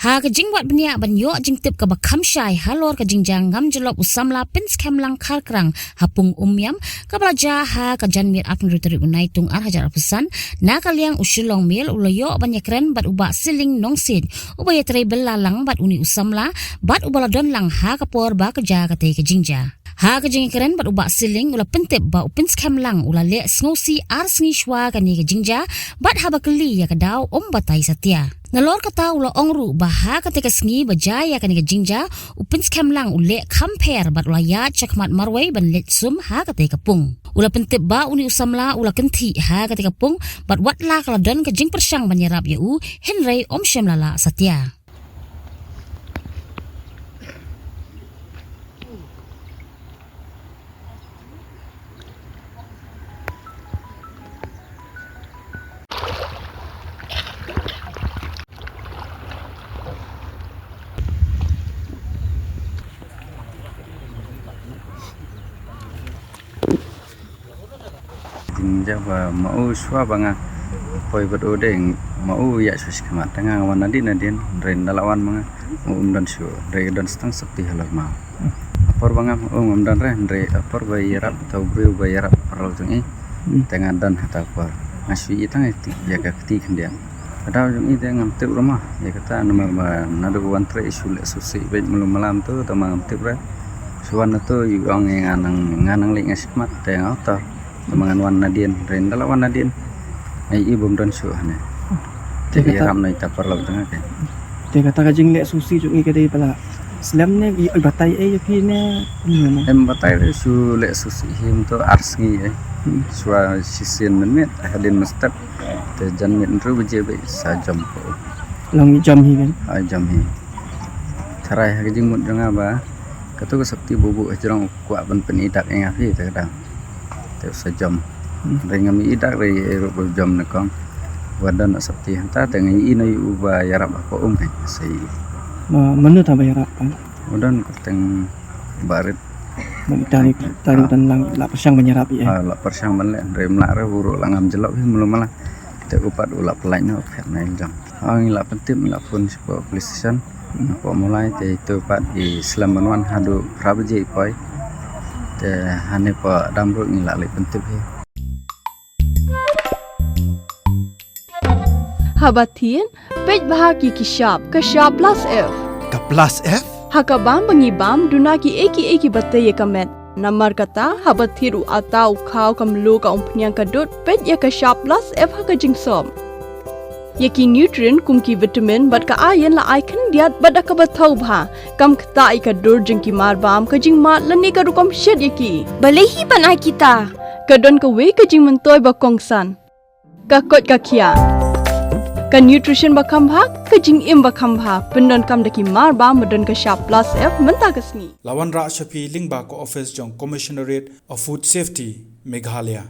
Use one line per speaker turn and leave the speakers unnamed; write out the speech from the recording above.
Ha ka jingwat benia ban yo jing tip ka bakam shai halor ka jingjang ngam jelop usamla pins kemlang karkrang hapung umyam ka belaja ha ka janmir apn ruteri unai tung ar hajar pesan na kaliang usulong mil ulayo banyakren bat ubak siling nongsin ubaya trai belalang bat uni usamla bat ubaladon lang ha ka por ba ka ja ka te ka jingja ha ka jingkren bat ubak siling ula pentip ba upins kemlang ula le sngosi ar sngi shwa ka ni ka jingja bat ha bakli ya ka daw batai satya nalor kata ula ongru baha ketika sengi bajaya kan jingja upins kemlang ule compare bat ula ya cakmat marway ban let sum ha ketika pung ula pentip ba uni usamla ula kenti ha ketika pung bat watla kala don ke jing persyang banyarap ya u Henry Shemlala Satya
Java mau swa banga poi bad odeng mau ya sus kemat tengah wan nadin ren dalawan manga dan shu re dan stang sakti halal ma apor banga dan re apor bayarap tau beu bayarap parau tungi tengah dan hata por ngasui itang itu ya ka kti kendian ada jung ite ngam tip rumah ya kata nomor nadu wan tre isu le susi bet mulum malam tu tamang tip re suwan tu yu ong nganang ling asmat tengah ta temangan wan nadien ren dalawan nadien ai ibum dan su hane te ram nai ta parlau tengah ke
te kata kajing le susi jungi ke dei pala slam ne i batai e yapi ne
em batai su le susi him to arsngi swa sisin menit hadin mestep te jan mit ru je be sa jam ko
long jam hi kan
a jam hi tharai kajing mut janga ba katu sakti bubu jrong kwa ban penidak eng afi te kadang sejam dengan idak re ero jam nakong wadan sakti hanta dengan ini uba yarap apa kan sei
menu ta bayarap kan
wadan keteng barit
tari dan lang la persang menyerap ya
la persang banle re mlak re buru langam jelok belum malah te upat ula pelanya pet nail jam ang la pentim la pun sepo PlayStation apa mulai te itu pat di Slemanwan hadu prabeje poi te hane pa damro ni la le pentip he
habatin pej bahagi kishap kashap plus f
ka plus f
hakabam bangibam dunaki eki batte ye kamet namar kata habathiru atau khau kamlu ka umpnyang kadut pej ya kashap plus f hakajing som yaki nutrient kumki vitamin bat ka ayen la icon diat bat ka bathau bha kam khta ka dur jingki mar bam ka jing mat lani ka rukom shed yaki balehi banai kita ka don ka we ka jing mentoy ba kongsan ka kot ka khia ka nutrition ba kham bha ka jing im ba kham bha pendon kam daki mar bam madon ka sharp plus f menta kasni
lawan ra shapi lingba ko office jong commissionerate of food safety Meghalaya